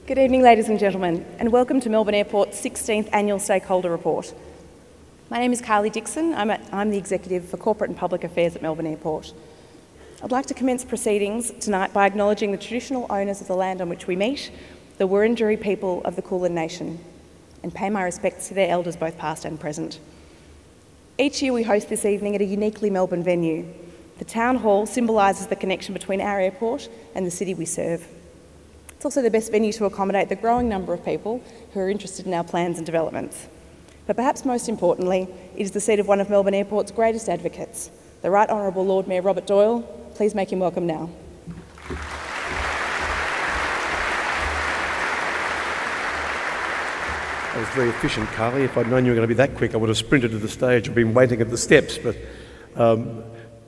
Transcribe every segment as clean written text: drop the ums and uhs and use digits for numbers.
Good evening, ladies and gentlemen, and welcome to Melbourne Airport's 16th Annual Stakeholder Report. My name is Carly Dixon. I'm the Executive for Corporate and Public Affairs at Melbourne Airport. I'd like to commence proceedings tonight by acknowledging the traditional owners of the land on which we meet, the Wurundjeri people of the Kulin Nation, and pay my respects to their elders both past and present. Each year we host this evening at a uniquely Melbourne venue. The Town Hall symbolises the connection between our airport and the city we serve. It's also the best venue to accommodate the growing number of people who are interested in our plans and developments. But perhaps most importantly, it is the seat of one of Melbourne Airport's greatest advocates, the Right Honourable Lord Mayor Robert Doyle. Please make him welcome now. That was very efficient, Carly. If I'd known you were going to be that quick, I would have sprinted to the stage. I've been waiting at the steps. But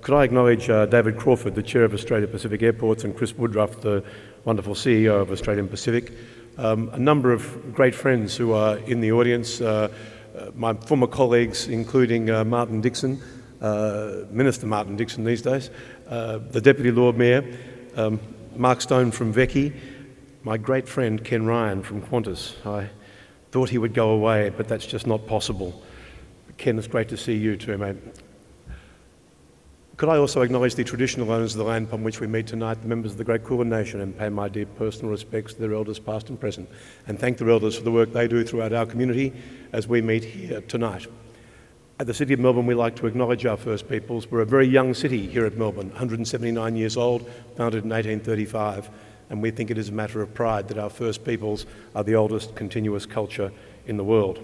could I acknowledge David Crawford, the Chair of Australia Pacific Airports, and Chris Woodruff, the wonderful CEO of Australian Pacific. A number of great friends who are in the audience, my former colleagues, including Martin Dixon, Minister Martin Dixon these days, the Deputy Lord Mayor, Mark Stone from Vecchi, my great friend Ken Ryan from Qantas. I thought he would go away, but that's just not possible. Ken, it's great to see you too, mate. Could I also acknowledge the traditional owners of the land upon which we meet tonight, the members of the great Kulin Nation, and pay my deep personal respects to their elders past and present, and thank their elders for the work they do throughout our community as we meet here tonight. At the City of Melbourne, we like to acknowledge our First Peoples. We're a very young city here at Melbourne, 179 years old, founded in 1835, and we think it is a matter of pride that our First Peoples are the oldest continuous culture in the world.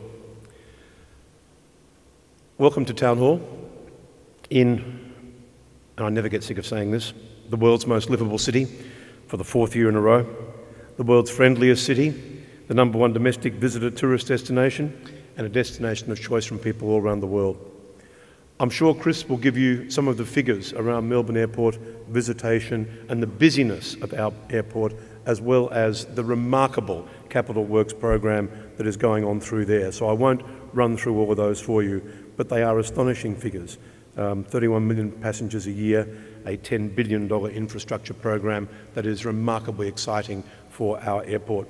Welcome to Town Hall, and I never get sick of saying this, the world's most livable city for the 4th year in a row, the world's friendliest city, the #1 domestic visitor tourist destination, and a destination of choice from people all around the world. I'm sure Chris will give you some of the figures around Melbourne Airport visitation and the busyness of our airport, as well as the remarkable capital works program that is going on through there. So I won't run through all of those for you, but they are astonishing figures. 31 million passengers a year, a $10 billion infrastructure program that is remarkably exciting for our airport.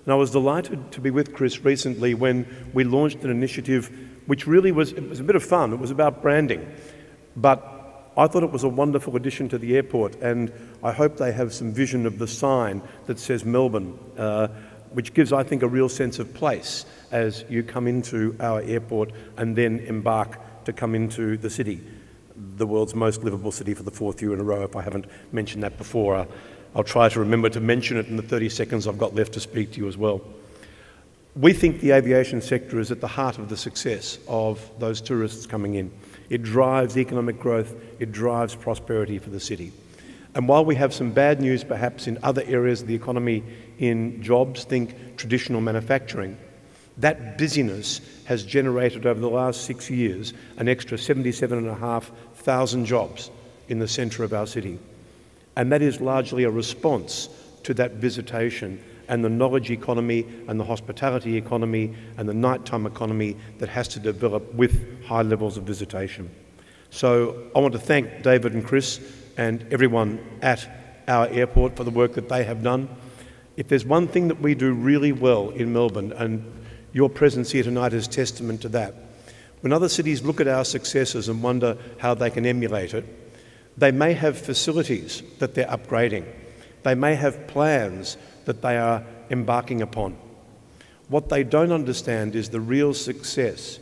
And I was delighted to be with Chris recently when we launched an initiative which really was a bit of fun. It was about branding, but I thought it was a wonderful addition to the airport, and I hope they have some vision of the sign that says Melbourne, which gives, I think, a real sense of place as you come into our airport and then embark to come into the city, the world's most livable city for the 4th year in a row. If I haven't mentioned that before, I'll try to remember to mention it in the 30 seconds I've got left to speak to you as well. We think the aviation sector is at the heart of the success of those tourists coming in. It drives economic growth, it drives prosperity for the city. And while we have some bad news perhaps in other areas of the economy in jobs, think traditional manufacturing, that busyness has generated over the last 6 years an extra 77,500 jobs in the centre of our city. And that is largely a response to that visitation and the knowledge economy and the hospitality economy and the nighttime economy that has to develop with high levels of visitation. So I want to thank David and Chris and everyone at our airport for the work that they have done. If there's one thing that we do really well in Melbourne, and your presence here tonight is testament to that. When other cities look at our successes and wonder how they can emulate it, they may have facilities that they're upgrading. They may have plans that they are embarking upon. What they don't understand is the real success,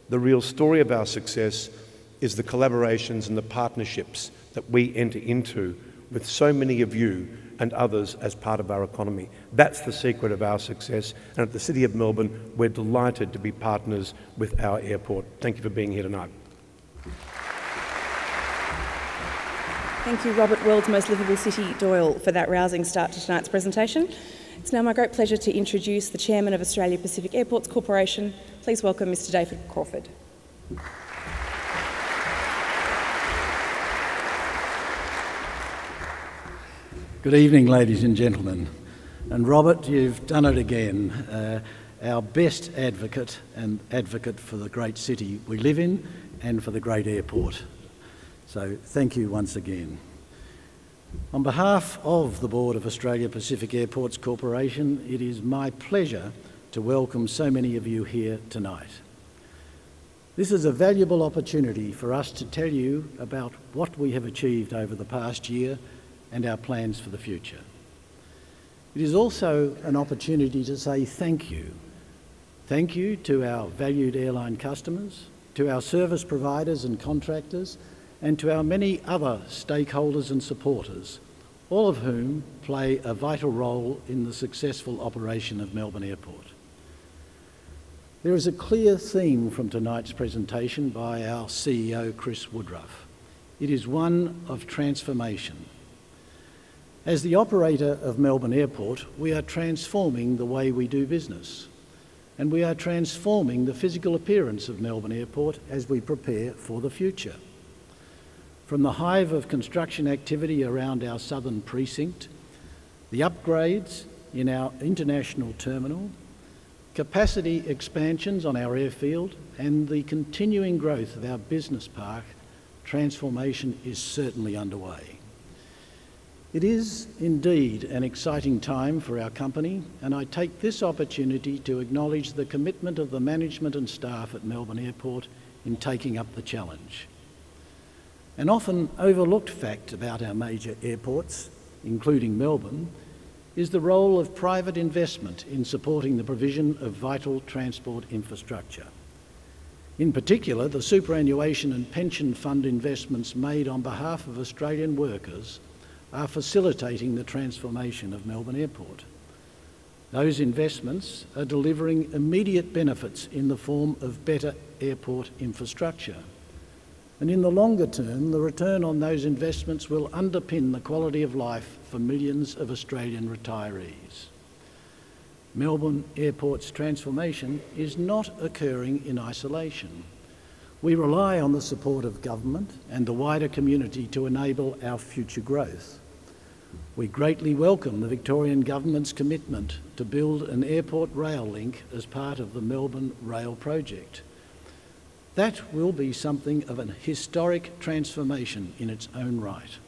the real story of our success is the collaborations and the partnerships that we enter into with so many of you and others as part of our economy. That's the secret of our success, and at the City of Melbourne, we're delighted to be partners with our airport. Thank you for being here tonight. Thank you, Robert, World's Most Livable City, Doyle, for that rousing start to tonight's presentation. It's now my great pleasure to introduce the Chairman of Australia Pacific Airports Corporation. Please welcome Mr. David Crawford. Good evening, ladies and gentlemen. And Robert, you've done it again. Our best advocate and advocate for the great city we live in and for the great airport. So thank you once again. On behalf of the Board of Australia Pacific Airports Corporation, it is my pleasure to welcome so many of you here tonight. This is a valuable opportunity for us to tell you about what we have achieved over the past year and our plans for the future. It is also an opportunity to say thank you. Thank you to our valued airline customers, to our service providers and contractors, and to our many other stakeholders and supporters, all of whom play a vital role in the successful operation of Melbourne Airport. There is a clear theme from tonight's presentation by our CEO, Chris Woodruff. It is one of transformation. As the operator of Melbourne Airport, we are transforming the way we do business, and we are transforming the physical appearance of Melbourne Airport as we prepare for the future. From the hive of construction activity around our southern precinct, the upgrades in our international terminal, capacity expansions on our airfield, and the continuing growth of our business park, transformation is certainly underway. It is indeed an exciting time for our company, and I take this opportunity to acknowledge the commitment of the management and staff at Melbourne Airport in taking up the challenge. An often overlooked fact about our major airports, including Melbourne, is the role of private investment in supporting the provision of vital transport infrastructure. In particular, the superannuation and pension fund investments made on behalf of Australian workers are facilitating the transformation of Melbourne Airport. Those investments are delivering immediate benefits in the form of better airport infrastructure. And in the longer term, the return on those investments will underpin the quality of life for millions of Australian retirees. Melbourne Airport's transformation is not occurring in isolation. We rely on the support of government and the wider community to enable our future growth. We greatly welcome the Victorian Government's commitment to build an airport rail link as part of the Melbourne Rail Project. That will be something of an historic transformation in its own right.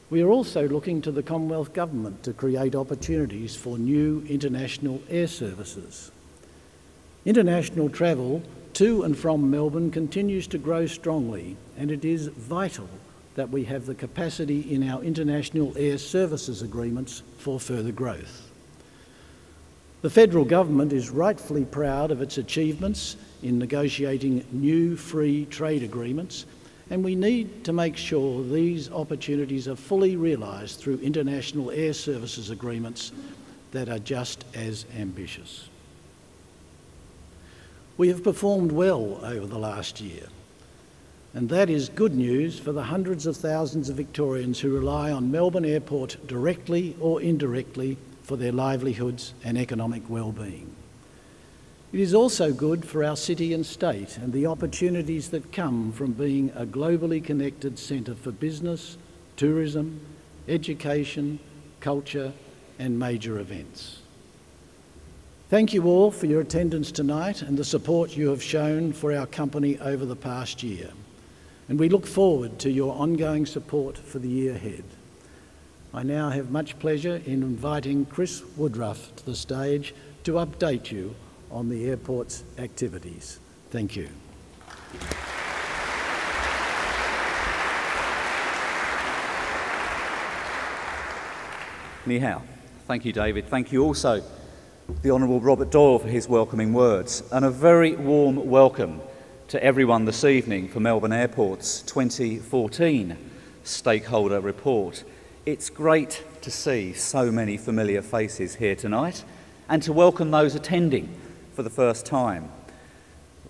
We are also looking to the Commonwealth Government to create opportunities for new international air services. International travel to and from Melbourne continues to grow strongly, and it is vital that we have the capacity in our international air services agreements for further growth. The federal government is rightfully proud of its achievements in negotiating new free trade agreements, and we need to make sure these opportunities are fully realised through international air services agreements that are just as ambitious. We have performed well over the last year, and that is good news for the hundreds of thousands of Victorians who rely on Melbourne Airport directly or indirectly for their livelihoods and economic well-being. It is also good for our city and state and the opportunities that come from being a globally connected centre for business, tourism, education, culture and major events. Thank you all for your attendance tonight and the support you have shown for our company over the past year. And we look forward to your ongoing support for the year ahead. I now have much pleasure in inviting Chris Woodruff to the stage to update you on the airport's activities. Thank you. Ni hao. Thank you, David. Thank you also, the Honourable Robert Doyle, for his welcoming words, and a very warm welcome to everyone this evening for Melbourne Airport's 2014 Stakeholder Report. It's great to see so many familiar faces here tonight and to welcome those attending for the first time.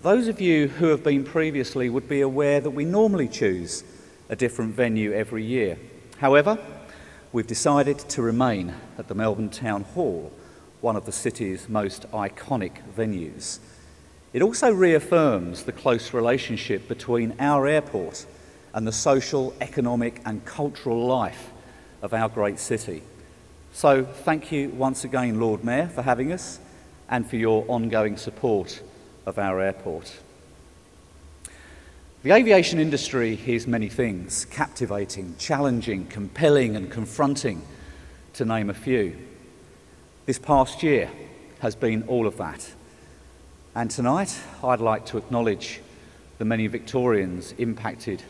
Those of you who have been previously would be aware that we normally choose a different venue every year. However, we've decided to remain at the Melbourne Town Hall, one of the city's most iconic venues. It also reaffirms the close relationship between our airport and the social, economic and cultural life of our great city. So thank you once again, Lord Mayor, for having us and for your ongoing support of our airport. The aviation industry is many things: captivating, challenging, compelling and confronting, to name a few. This past year has been all of that. And tonight, I'd like to acknowledge the many Victorians impacted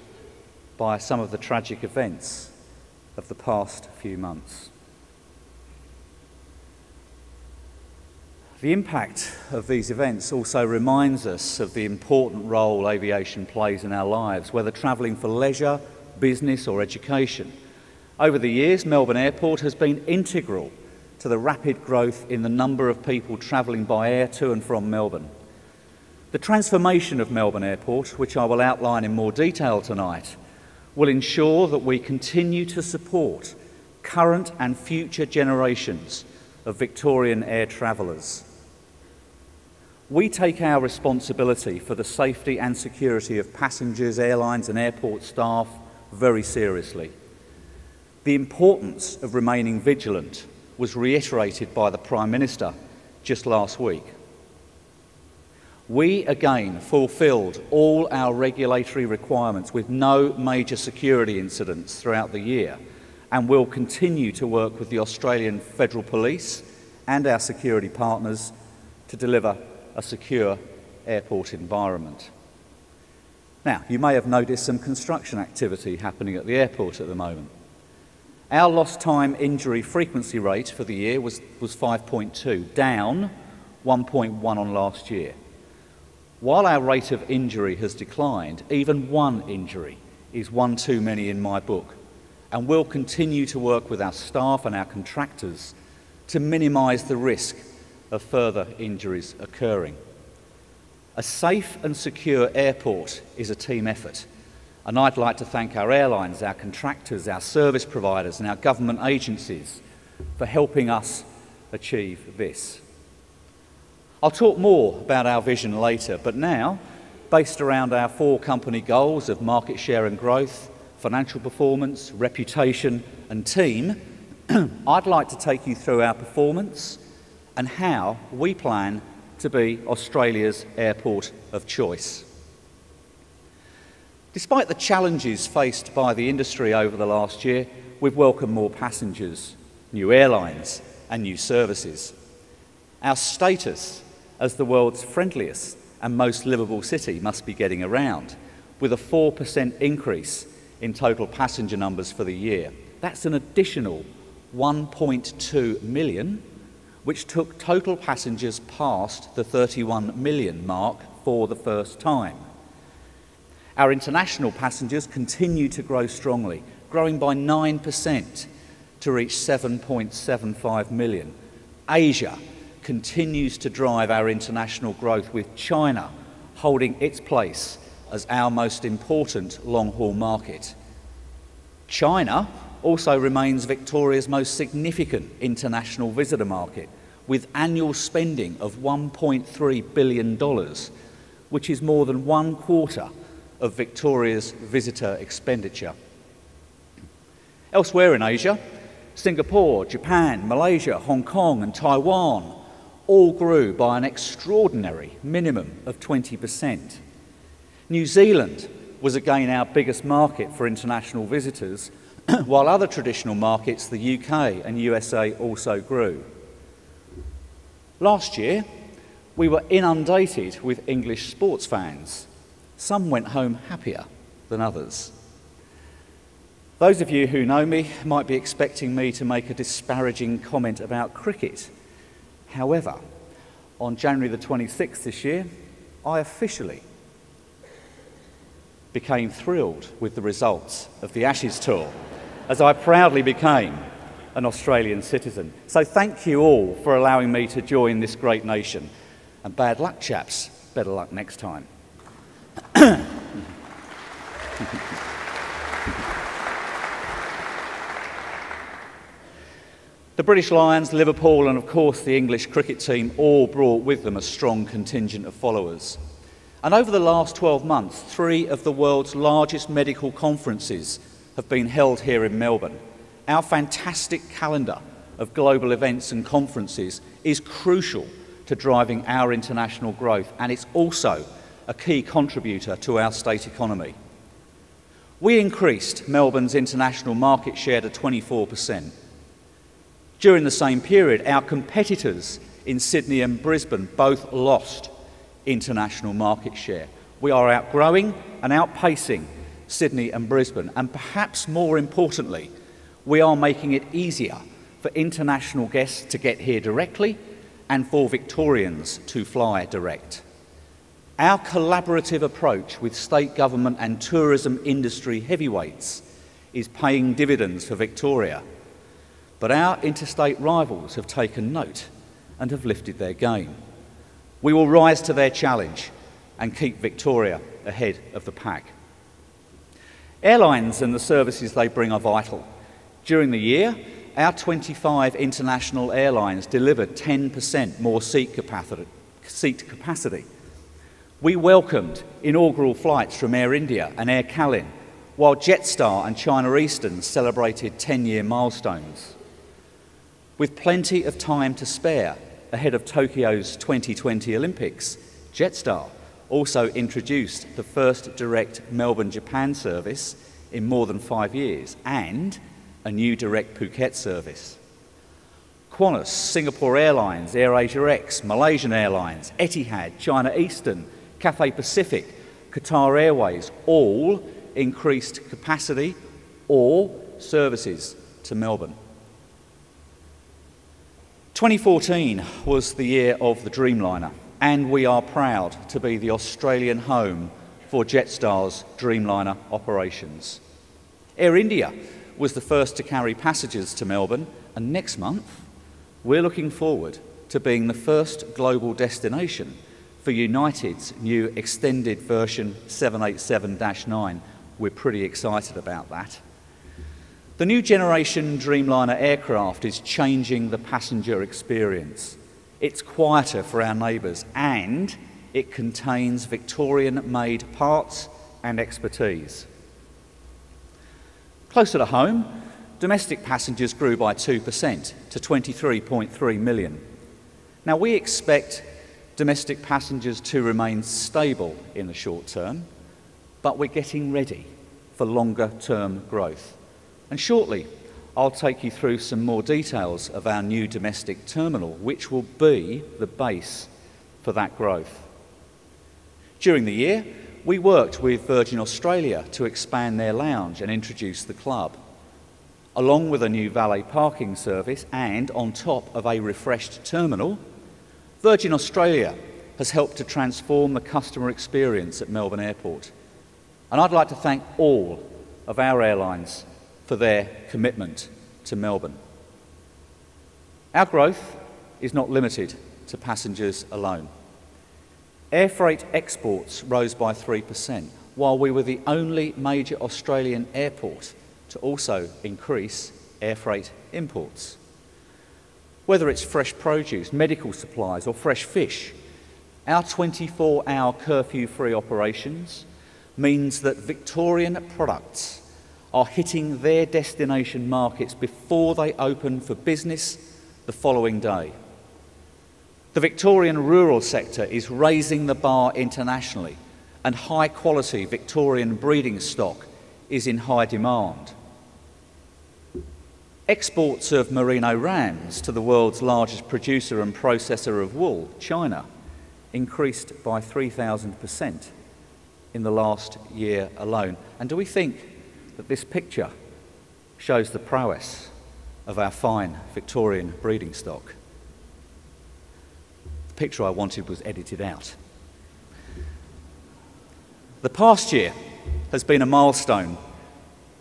by some of the tragic events of the past few months. The impact of these events also reminds us of the important role aviation plays in our lives, whether travelling for leisure, business or education. Over the years, Melbourne Airport has been integral to the rapid growth in the number of people travelling by air to and from Melbourne. The transformation of Melbourne Airport, which I will outline in more detail tonight, will ensure that we continue to support current and future generations of Victorian air travellers. We take our responsibility for the safety and security of passengers, airlines and airport staff very seriously. The importance of remaining vigilant was reiterated by the Prime Minister just last week. We again fulfilled all our regulatory requirements with no major security incidents throughout the year, and will continue to work with the Australian Federal Police and our security partners to deliver a secure airport environment. Now, you may have noticed some construction activity happening at the airport at the moment. Our lost time injury frequency rate for the year was 5.2, down 1.1 on last year. While our rate of injury has declined, even one injury is one too many in my book, and we'll continue to work with our staff and our contractors to minimise the risk of further injuries occurring. A safe and secure airport is a team effort, and I'd like to thank our airlines, our contractors, our service providers and our government agencies for helping us achieve this. I'll talk more about our vision later, but now, based around our 4 company goals of market share and growth, financial performance, reputation and team, I'd like to take you through our performance and how we plan to be Australia's airport of choice. Despite the challenges faced by the industry over the last year, we've welcomed more passengers, new airlines and new services. Our status as the world's friendliest and most livable city must be getting around, with a 4% increase in total passenger numbers for the year. That's an additional 1.2 million, which took total passengers past the 31 million mark for the first time. Our international passengers continue to grow strongly, growing by 9% to reach 7.75 million. Asia continues to drive our international growth, with China holding its place as our most important long-haul market. China also remains Victoria's most significant international visitor market, with annual spending of $1.3 billion, which is more than 1/4 of Victoria's visitor expenditure. Elsewhere in Asia, Singapore, Japan, Malaysia, Hong Kong and Taiwan all grew by an extraordinary minimum of 20%. New Zealand was again our biggest market for international visitors, while other traditional markets, the UK and USA, also grew. Last year, we were inundated with English sports fans. Some went home happier than others. Those of you who know me might be expecting me to make a disparaging comment about cricket. However, on January the 26th this year, I officially became thrilled with the results of the Ashes tour, as I proudly became an Australian citizen. So thank you all for allowing me to join this great nation. And bad luck, chaps. Better luck next time. The British Lions, Liverpool and of course the English cricket team all brought with them a strong contingent of followers. And over the last 12 months, 3 of the world's largest medical conferences have been held here in Melbourne. Our fantastic calendar of global events and conferences is crucial to driving our international growth, and it's also a key contributor to our state economy. We increased Melbourne's international market share to 24%. During the same period, our competitors in Sydney and Brisbane both lost international market share. We are outgrowing and outpacing Sydney and Brisbane, and perhaps more importantly, we are making it easier for international guests to get here directly and for Victorians to fly direct. Our collaborative approach with state government and tourism industry heavyweights is paying dividends for Victoria, but our interstate rivals have taken note and have lifted their game. We will rise to their challenge and keep Victoria ahead of the pack. Airlines and the services they bring are vital. During the year, our 25 international airlines delivered 10% more seat capacity. We welcomed inaugural flights from Air India and Air Calin, while Jetstar and China Eastern celebrated 10-year milestones. With plenty of time to spare ahead of Tokyo's 2020 Olympics, Jetstar also introduced the first direct Melbourne-Japan service in more than 5 years and a new direct Phuket service. Qantas, Singapore Airlines, AirAsia X, Malaysian Airlines, Etihad, China Eastern, Cathay Pacific, Qatar Airways all increased capacity or services to Melbourne. 2014 was the year of the Dreamliner, and we are proud to be the Australian home for Jetstar's Dreamliner operations. Air India was the first to carry passengers to Melbourne, and next month we're looking forward to being the first global destination for United's new extended version 787-9. We're pretty excited about that. The new generation Dreamliner aircraft is changing the passenger experience. It's quieter for our neighbours and it contains Victorian-made parts and expertise. Closer to home, domestic passengers grew by 2% to 23.3 million. Now, we expect domestic passengers to remain stable in the short term, but we're getting ready for longer-term growth. And shortly, I'll take you through some more details of our new domestic terminal, which will be the base for that growth. During the year, we worked with Virgin Australia to expand their lounge and introduce the club. Along with a new valet parking service and on top of a refreshed terminal, Virgin Australia has helped to transform the customer experience at Melbourne Airport. And I'd like to thank all of our airlines for their commitment to Melbourne. Our growth is not limited to passengers alone. Air freight exports rose by 3%, while we were the only major Australian airport to also increase air freight imports. Whether it's fresh produce, medical supplies or fresh fish, our 24-hour curfew-free operations means that Victorian products are hitting their destination markets before they open for business the following day. The Victorian rural sector is raising the bar internationally, and high-quality Victorian breeding stock is in high demand. Exports of merino rams to the world's largest producer and processor of wool, China, increased by 3,000% in the last year alone. And do we think that this picture shows the prowess of our fine Victorian breeding stock? The picture I wanted was edited out. The past year has been a milestone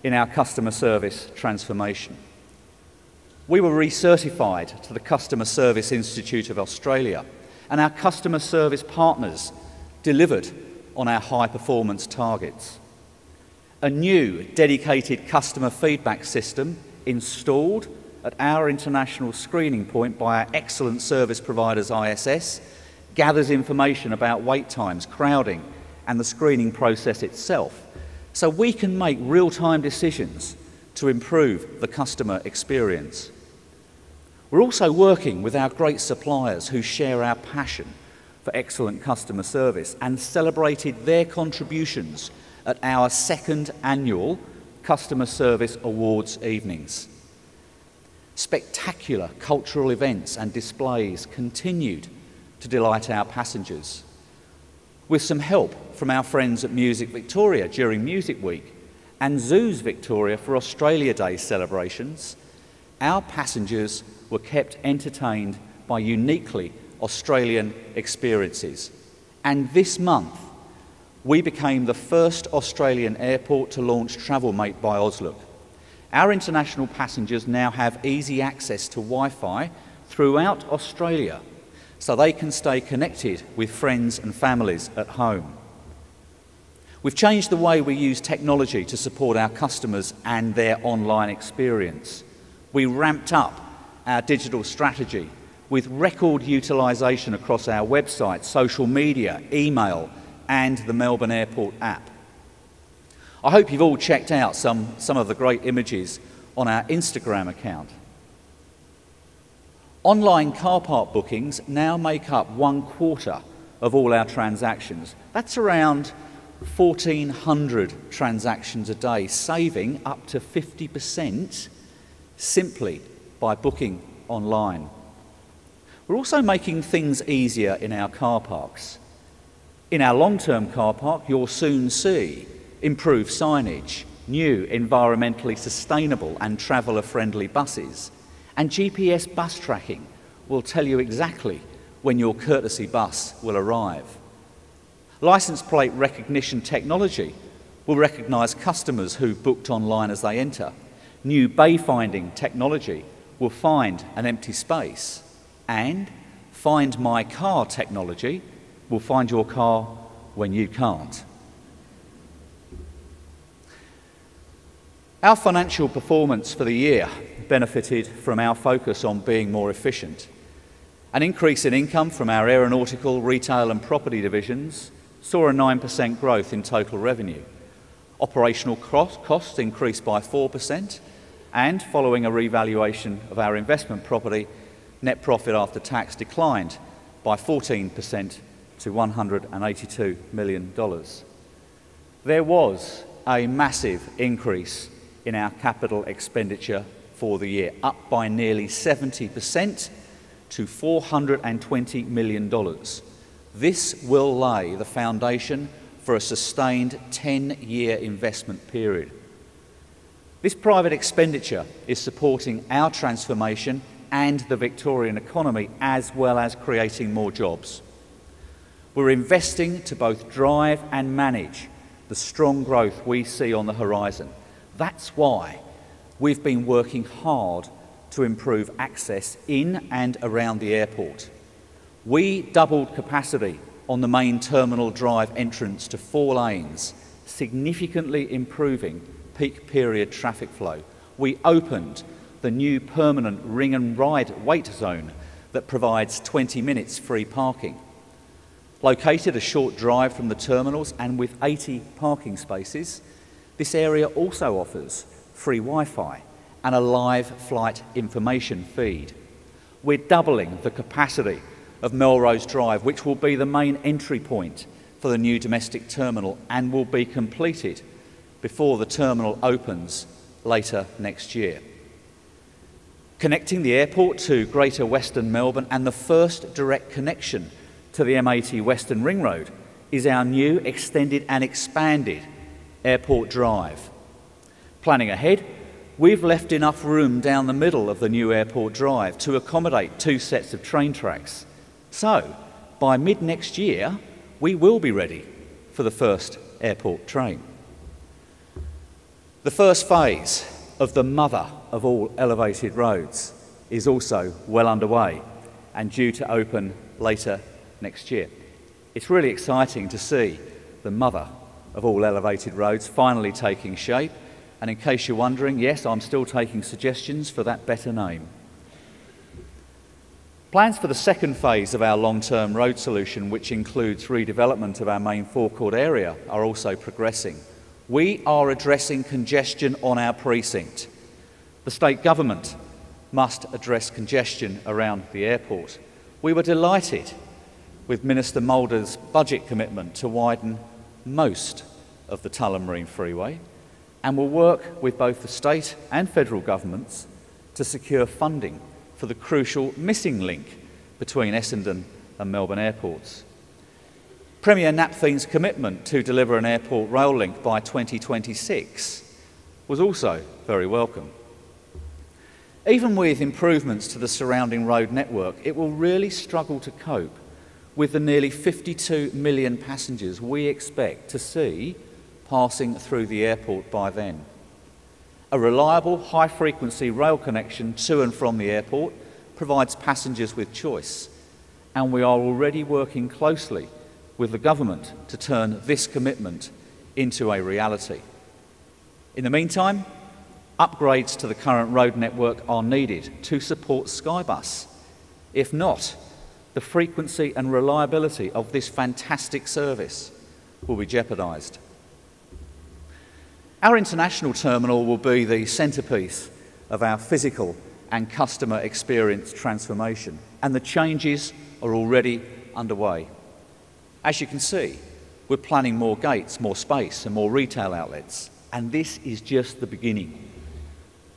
in our customer service transformation. We were recertified to the Customer Service Institute of Australia, and our customer service partners delivered on our high-performance targets. A new dedicated customer feedback system installed at our international screening point by our excellent service providers ISS gathers information about wait times, crowding and the screening process itself, so we can make real-time decisions to improve the customer experience. We're also working with our great suppliers who share our passion for excellent customer service and celebrated their contributions at our second annual Customer Service Awards evenings. Spectacular cultural events and displays continued to delight our passengers. With some help from our friends at Music Victoria during Music Week and Zoos Victoria for Australia Day celebrations, our passengers were kept entertained by uniquely Australian experiences. And this month, we became the first Australian airport to launch TravelMate by Auslook. Our international passengers now have easy access to Wi-Fi throughout Australia, so they can stay connected with friends and families at home. We've changed the way we use technology to support our customers and their online experience. We ramped up our digital strategy with record utilisation across our website, social media, email, and the Melbourne Airport app. I hope you've all checked out some of the great images on our Instagram account. Online car park bookings now make up 1/4 of all our transactions. That's around 1,400 transactions a day, saving up to 50% simply by booking online. We're also making things easier in our car parks. In our long-term car park, you'll soon see improved signage, new environmentally sustainable and traveller-friendly buses, and GPS bus tracking will tell you exactly when your courtesy bus will arrive. Licence plate recognition technology will recognise customers who booked online as they enter. New bay finding technology will find an empty space, and Find My Car technology will find your car when you can't. Our financial performance for the year benefited from our focus on being more efficient. An increase in income from our aeronautical, retail and property divisions saw a 9% growth in total revenue. Operational costs increased by 4%, and following a revaluation of our investment property, net profit after tax declined by 14% to $182 million. There was a massive increase in our capital expenditure for the year, up by nearly 70% to $420 million. This will lay the foundation for a sustained 10-year investment period. This private expenditure is supporting our transformation and the Victorian economy, as well as creating more jobs. We're investing to both drive and manage the strong growth we see on the horizon. That's why we've been working hard to improve access in and around the airport. We doubled capacity on the main terminal drive entrance to 4 lanes, significantly improving peak period traffic flow. We opened the new permanent ring and ride wait zone that provides 20 minutes free parking. Located a short drive from the terminals and with 80 parking spaces, this area also offers free Wi-Fi and a live flight information feed. We're doubling the capacity of Melrose Drive, which will be the main entry point for the new domestic terminal and will be completed before the terminal opens later next year. Connecting the airport to Greater Western Melbourne and the first direct connection to the M80 Western Ring Road is our new extended and expanded Airport Drive. Planning ahead, we've left enough room down the middle of the new Airport Drive to accommodate 2 sets of train tracks. So, by mid-next year, we will be ready for the first airport train. The first phase of the mother of all elevated roads is also well underway and due to open later next year. It's really exciting to see the mother of all elevated roads finally taking shape, and in case you're wondering, yes, I'm still taking suggestions for that better name. Plans for the second phase of our long-term road solution, which includes redevelopment of our main forecourt area, are also progressing. We are addressing congestion on our precinct. The state government must address congestion around the airport. We were delighted with Minister Moulder's budget commitment to widen most of the Tullamarine Freeway, and will work with both the state and federal governments to secure funding for the crucial missing link between Essendon and Melbourne airports. Premier Napthin's commitment to deliver an airport rail link by 2026 was also very welcome. Even with improvements to the surrounding road network, it will really struggle to cope with the nearly 52 million passengers we expect to see passing through the airport by then. A reliable, high-frequency rail connection to and from the airport provides passengers with choice, and we are already working closely with the government to turn this commitment into a reality. In the meantime, upgrades to the current road network are needed to support Skybus. If not, the frequency and reliability of this fantastic service will be jeopardised. Our international terminal will be the centrepiece of our physical and customer experience transformation, and the changes are already underway. As you can see, we're planning more gates, more space and more retail outlets, and this is just the beginning.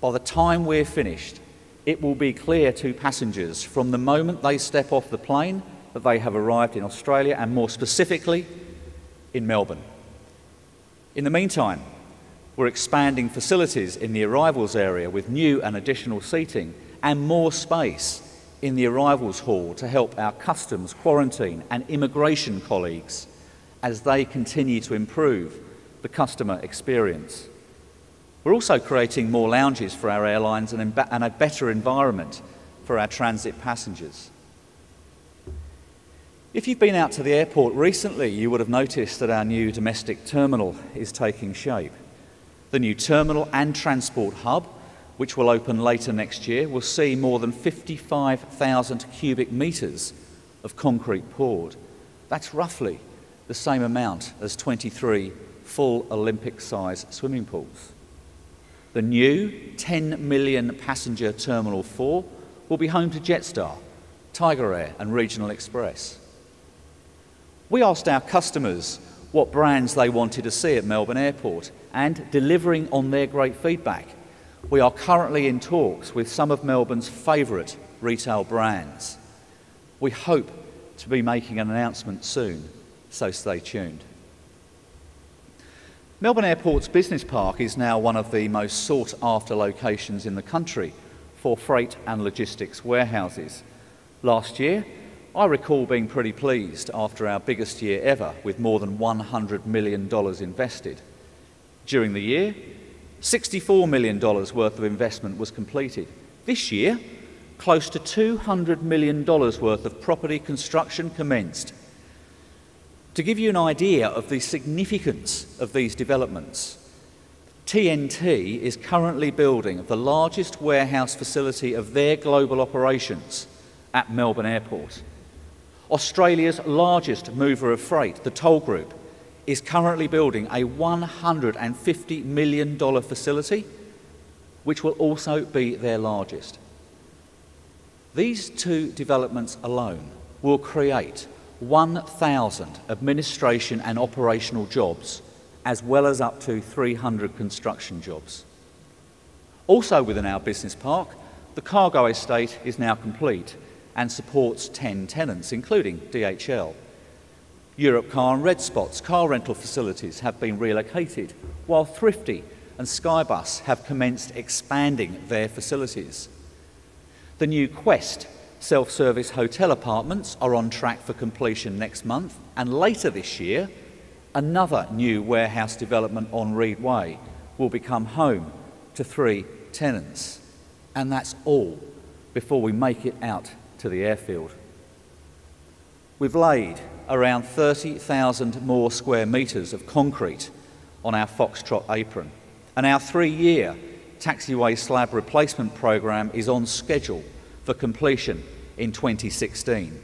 By the time we're finished, it will be clear to passengers from the moment they step off the plane that they have arrived in Australia, and more specifically, in Melbourne. In the meantime, we're expanding facilities in the arrivals area with new and additional seating and more space in the arrivals hall to help our customs, quarantine and immigration colleagues as they continue to improve the customer experience. We're also creating more lounges for our airlines and a better environment for our transit passengers. If you've been out to the airport recently, you would have noticed that our new domestic terminal is taking shape. The new terminal and transport hub, which will open later next year, will see more than 55,000 cubic metres of concrete poured. That's roughly the same amount as 23 full Olympic-size swimming pools. The new 10 million passenger Terminal 4 will be home to Jetstar, Tiger Air and Regional Express. We asked our customers what brands they wanted to see at Melbourne Airport, and delivering on their great feedback, we are currently in talks with some of Melbourne's favourite retail brands. We hope to be making an announcement soon, so stay tuned. Melbourne Airport's business park is now one of the most sought-after locations in the country for freight and logistics warehouses. Last year, I recall being pretty pleased after our biggest year ever, with more than $100 million invested. During the year, $64 million worth of investment was completed. This year, close to $200 million worth of property construction commenced. To give you an idea of the significance of these developments, TNT is currently building the largest warehouse facility of their global operations at Melbourne Airport. Australia's largest mover of freight, the Toll Group, is currently building a $150 million facility, which will also be their largest. These two developments alone will create 1,000 administration and operational jobs, as well as up to 300 construction jobs. Also within our business park, the cargo estate is now complete and supports 10 tenants, including DHL. Europe Car and Red Spot's car rental facilities have been relocated, while Thrifty and Skybus have commenced expanding their facilities. The new Quest self-service hotel apartments are on track for completion next month, and later this year, another new warehouse development on Reed Way will become home to 3 tenants. And that's all before we make it out to the airfield. We've laid around 30,000 more square metres of concrete on our Foxtrot apron, and our 3-year taxiway slab replacement program is on schedule for completion in 2016.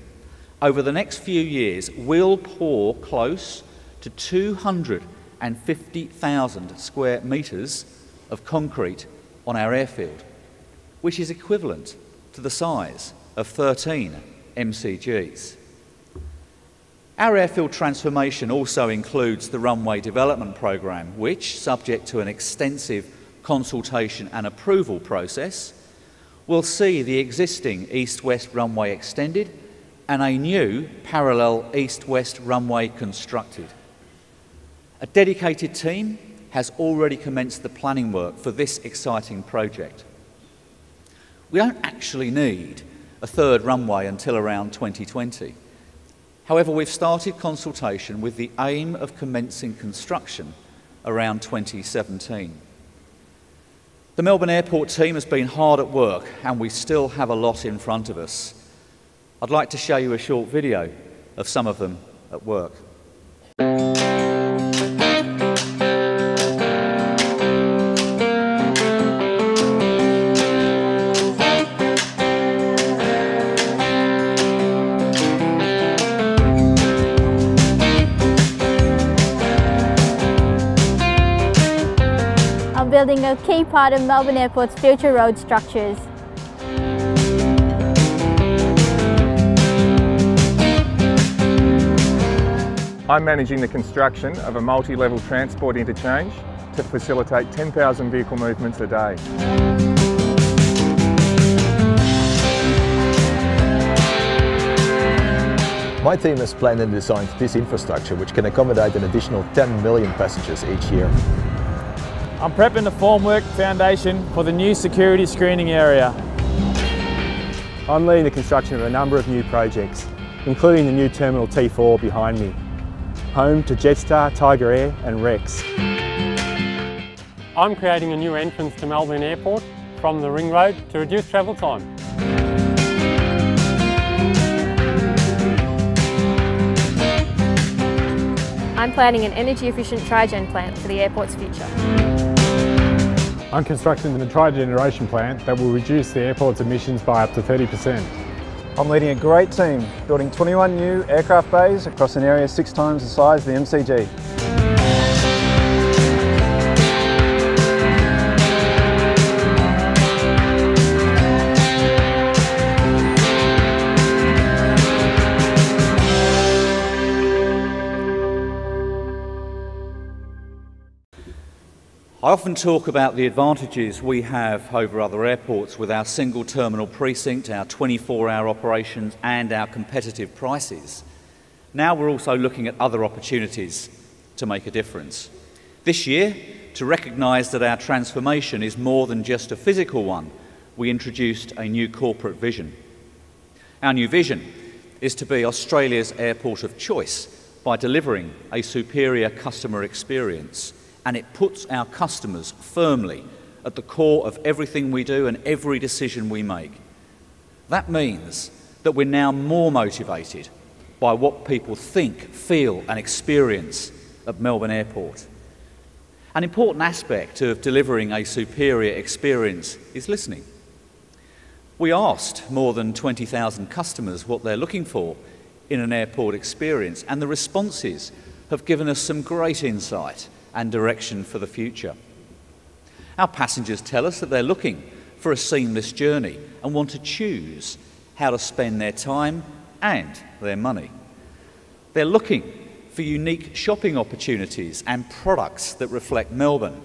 Over the next few years, we'll pour close to 250,000 square metres of concrete on our airfield, which is equivalent to the size of 13 MCGs. Our airfield transformation also includes the runway development programme, which, subject to an extensive consultation and approval process, will see the existing east-west runway extended and a new parallel east-west runway constructed. A dedicated team has already commenced the planning work for this exciting project. We don't actually need a third runway until around 2020. However, we've started consultation with the aim of commencing construction around 2017. The Melbourne Airport team has been hard at work and we still have a lot in front of us. I'd like to show you a short video of some of them at work. Building a key part of Melbourne Airport's future road structures. I'm managing the construction of a multi-level transport interchange to facilitate 10,000 vehicle movements a day. My team has planned and designed this infrastructure which can accommodate an additional 10 million passengers each year. I'm prepping the formwork foundation for the new security screening area. I'm leading the construction of a number of new projects, including the new Terminal T4 behind me, home to Jetstar, Tiger Air and Rex. I'm creating a new entrance to Melbourne Airport from the Ring Road to reduce travel time. I'm planning an energy-efficient trigen plant for the airport's future. I'm constructing the tri-generation plant that will reduce the airport's emissions by up to 30%. I'm leading a great team, building 21 new aircraft bays across an area 6 times the size of the MCG. I often talk about the advantages we have over other airports with our single terminal precinct, our 24-hour operations and our competitive prices. Now we're also looking at other opportunities to make a difference. This year, to recognise that our transformation is more than just a physical one, we introduced a new corporate vision. Our new vision is to be Australia's airport of choice by delivering a superior customer experience, and it puts our customers firmly at the core of everything we do and every decision we make. That means that we're now more motivated by what people think, feel and experience at Melbourne Airport. An important aspect of delivering a superior experience is listening. We asked more than 20,000 customers what they're looking for in an airport experience, and the responses have given us some great insight and direction for the future. Our passengers tell us that they're looking for a seamless journey and want to choose how to spend their time and their money. They're looking for unique shopping opportunities and products that reflect Melbourne.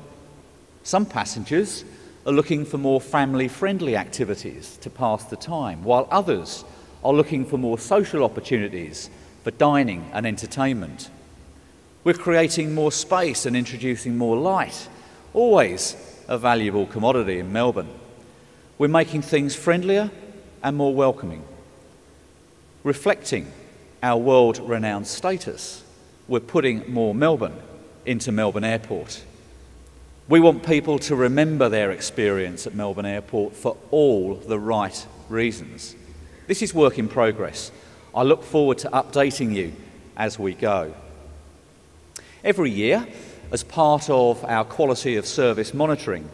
Some passengers are looking for more family-friendly activities to pass the time, while others are looking for more social opportunities for dining and entertainment. We're creating more space and introducing more light, always a valuable commodity in Melbourne. We're making things friendlier and more welcoming. Reflecting our world-renowned status, we're putting more Melbourne into Melbourne Airport. We want people to remember their experience at Melbourne Airport for all the right reasons. This is work in progress. I look forward to updating you as we go. Every year, as part of our quality of service monitoring,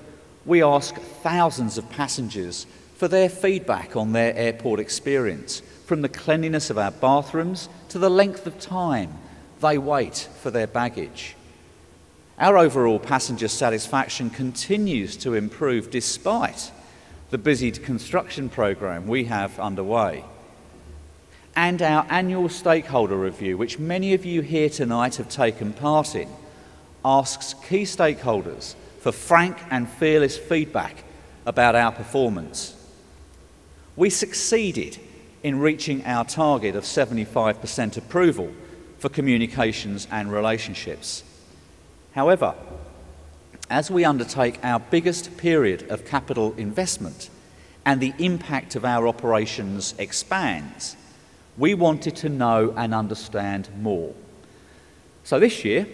we ask thousands of passengers for their feedback on their airport experience, from the cleanliness of our bathrooms to the length of time they wait for their baggage. Our overall passenger satisfaction continues to improve despite the busy construction program we have underway. and our annual stakeholder review, which many of you here tonight have taken part in, asks key stakeholders for frank and fearless feedback about our performance. We succeeded in reaching our target of 75% approval for communications and relationships. However, as we undertake our biggest period of capital investment and the impact of our operations expands, we wanted to know and understand more. So this year,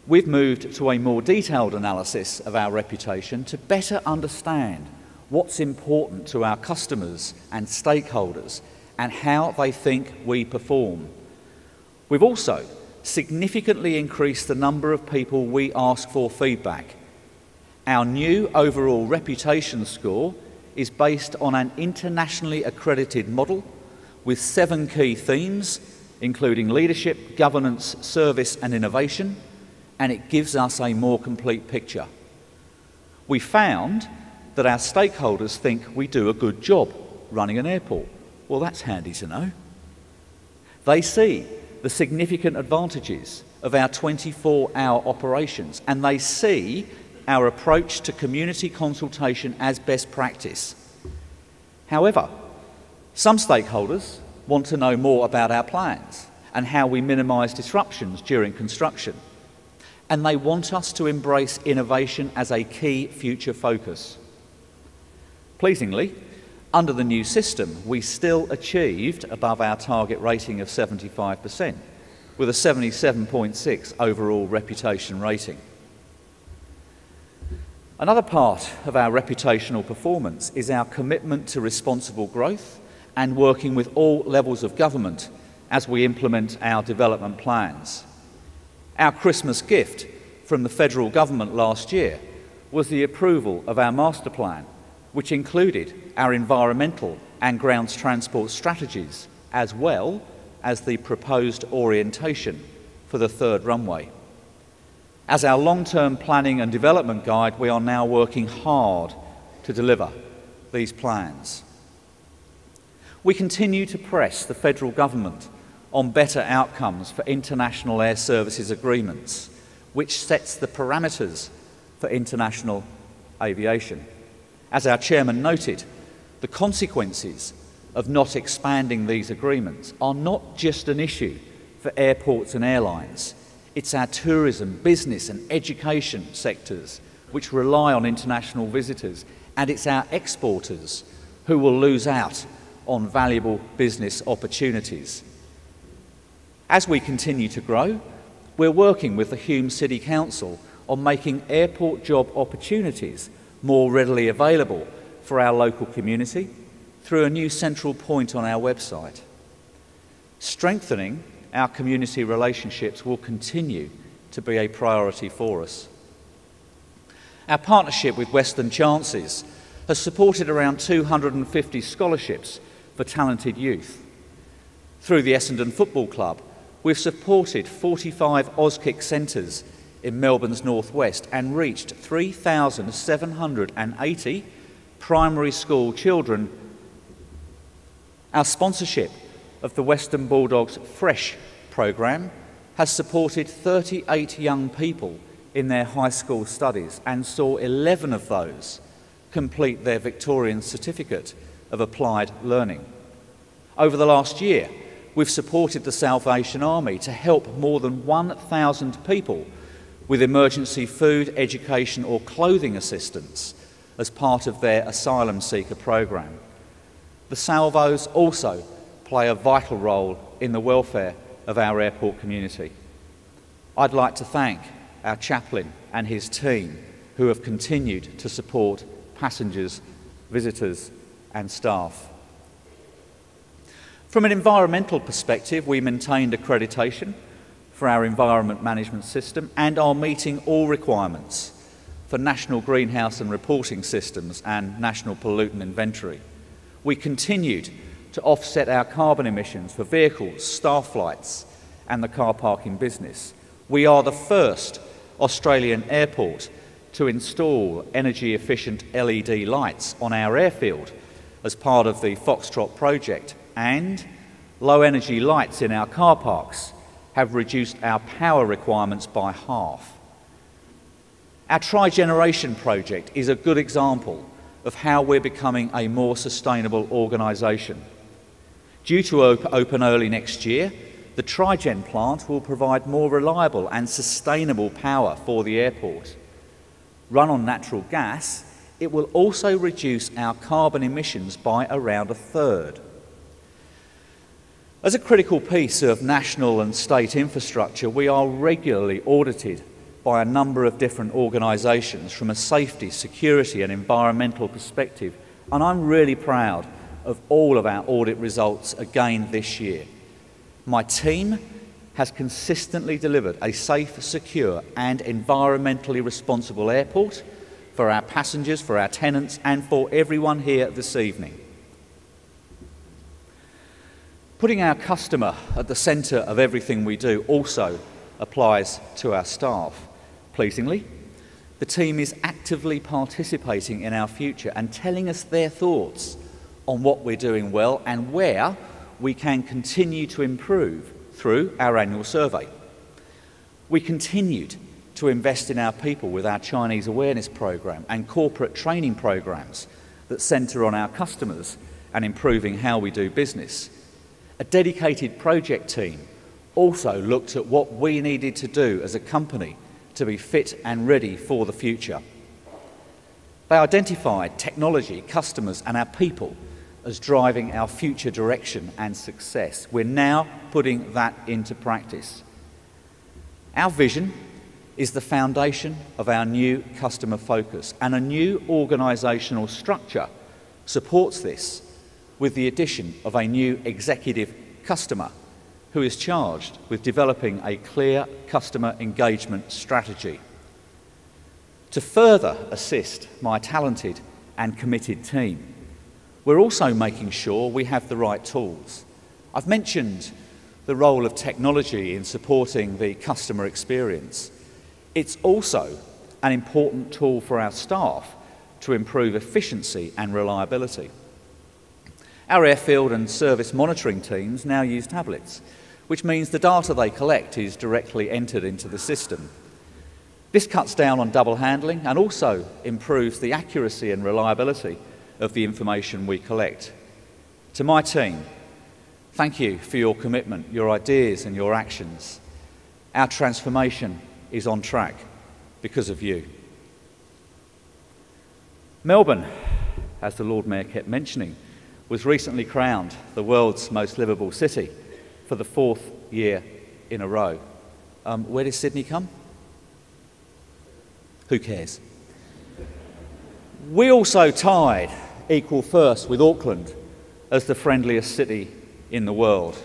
we've moved to a more detailed analysis of our reputation to better understand what's important to our customers and stakeholders and how they think we perform. We've also significantly increased the number of people we ask for feedback. Our new overall reputation score is based on an internationally accredited model with 7 key themes, including leadership, governance, service and innovation, and it gives us a more complete picture. We found that our stakeholders think we do a good job running an airport. Well, that's handy to know. They see the significant advantages of our 24-hour operations, and they see our approach to community consultation as best practice. However, some stakeholders want to know more about our plans and how we minimise disruptions during construction, and they want us to embrace innovation as a key future focus. Pleasingly, under the new system, we still achieved above our target rating of 75%, with a 77.6 overall reputation rating. Another part of our reputational performance is our commitment to responsible growth and working with all levels of government as we implement our development plans. Our Christmas gift from the federal government last year was the approval of our master plan, which included our environmental and grounds transport strategies, as well as the proposed orientation for the 3rd runway. As our long-term planning and development guide, we are now working hard to deliver these plans. We continue to press the federal government on better outcomes for international air services agreements, which sets the parameters for international aviation. As our chairman noted, the consequences of not expanding these agreements are not just an issue for airports and airlines. It's our tourism, business and education sectors which rely on international visitors, and it's our exporters who will lose out on valuable business opportunities. As we continue to grow, we're working with the Hume City Council on making airport job opportunities more readily available for our local community through a new central point on our website. Strengthening our community relationships will continue to be a priority for us. Our partnership with Western Chances has supported around 250 scholarships for talented youth. Through the Essendon Football Club, we've supported 45 Auskick centres in Melbourne's northwest and reached 3,780 primary school children. Our sponsorship of the Western Bulldogs Fresh programme has supported 38 young people in their high school studies and saw 11 of those complete their Victorian Certificate of Applied Learning. Over the last year, we've supported the Salvation Army to help more than 1,000 people with emergency food, education or clothing assistance as part of their asylum seeker programme. The Salvos also play a vital role in the welfare of our airport community. I'd like to thank our chaplain and his team who have continued to support passengers, visitors and staff. From an environmental perspective, we maintained accreditation for our environment management system and are meeting all requirements for national greenhouse and reporting systems and national pollutant inventory. We continued to offset our carbon emissions for vehicles, staff flights and the car parking business. We are the first Australian airport to install energy efficient LED lights on our airfield as part of the Foxtrot project, and Low energy lights in our car parks have reduced our power requirements by half. Our tri-generation project is a good example of how we're becoming a more sustainable organisation. Due to open early next year, the Tri-gen plant will provide more reliable and sustainable power for the airport. Run on natural gas, it will also reduce our carbon emissions by around 1/3. As a critical piece of national and state infrastructure, we are regularly audited by a number of different organisations from a safety, security and environmental perspective, and I'm really proud of all of our audit results again this year. My team has consistently delivered a safe, secure and environmentally responsible airport for our passengers, for our tenants and for everyone here this evening. Putting our customer at the centre of everything we do also applies to our staff. Pleasingly, the team is actively participating in our future and telling us their thoughts on what we're doing well and where we can continue to improve through our annual survey. We continued to invest in our people with our Chinese awareness program and corporate training programs that centre on our customers and improving how we do business. A dedicated project team also looked at what we needed to do as a company to be fit and ready for the future. They identified technology, customers and our people as driving our future direction and success. We're now putting that into practice. Our vision is the foundation of our new customer focus, and a new organisational structure supports this with the addition of a new executive customer who is charged with developing a clear customer engagement strategy. To further assist my talented and committed team, we're also making sure we have the right tools. I've mentioned the role of technology in supporting the customer experience. It's also an important tool for our staff to improve efficiency and reliability. Our airfield and service monitoring teams now use tablets, which means the data they collect is directly entered into the system. This cuts down on double handling and also improves the accuracy and reliability of the information we collect. To my team, thank you for your commitment, your ideas and your actions. Our transformation is on track because of you. Melbourne, as the Lord Mayor kept mentioning, was recently crowned the world's most livable city for the 4th year in a row. Where did Sydney come? Who cares? We also tied equal first with Auckland as the friendliest city in the world.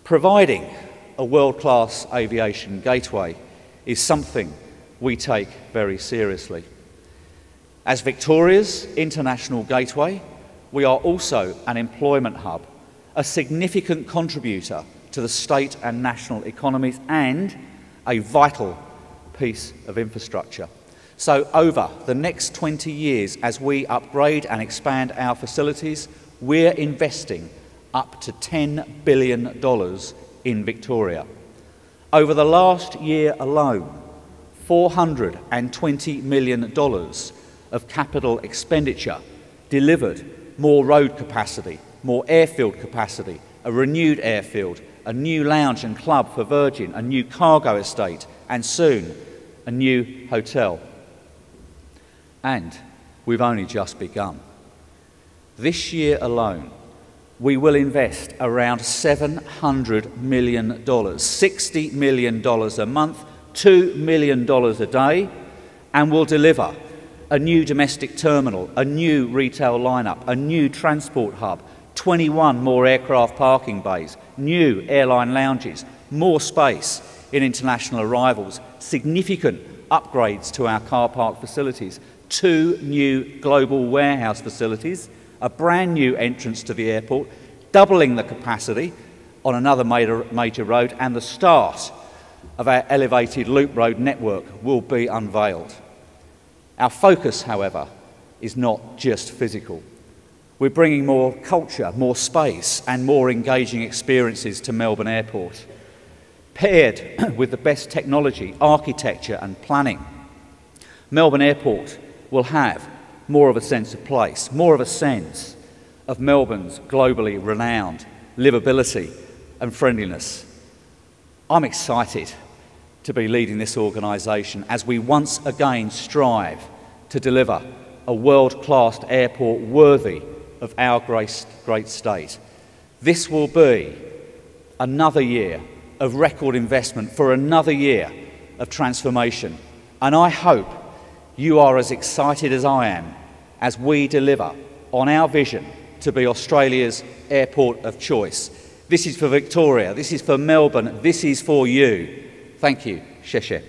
Providing a world-class aviation gateway is something we take very seriously. As Victoria's international gateway, we are also an employment hub, a significant contributor to the state and national economies and a vital piece of infrastructure. So over the next 20 years, as we upgrade and expand our facilities, we're investing up to $10 billion in Victoria. Over the last year alone, $420 million of capital expenditure delivered more road capacity, more airfield capacity, a renewed airfield, a new lounge and club for Virgin, a new cargo estate, and soon a new hotel. And we've only just begun. This year alone, we will invest around $700 million, $60 million a month, $2 million a day, and will deliver a new domestic terminal, a new retail lineup, a new transport hub, 21 more aircraft parking bays, new airline lounges, more space in international arrivals, significant upgrades to our car park facilities, 2 new global warehouse facilities, a brand new entrance to the airport, doubling the capacity on another major road, and the start of our elevated loop road network will be unveiled. Our focus, however, is not just physical. We're bringing more culture, more space and more engaging experiences to Melbourne Airport. Paired with the best technology, architecture and planning, Melbourne Airport will have more of a sense of place, more of a sense of Melbourne's globally renowned livability and friendliness. I'm excited to be leading this organisation as we once again strive to deliver a world-class airport worthy of our great state. This will be another year of record investment for another year of transformation, and I hope you are as excited as I am as we deliver on our vision to be Australia's airport of choice. This is for Victoria, this is for Melbourne, this is for you. Thank you. Sheshe.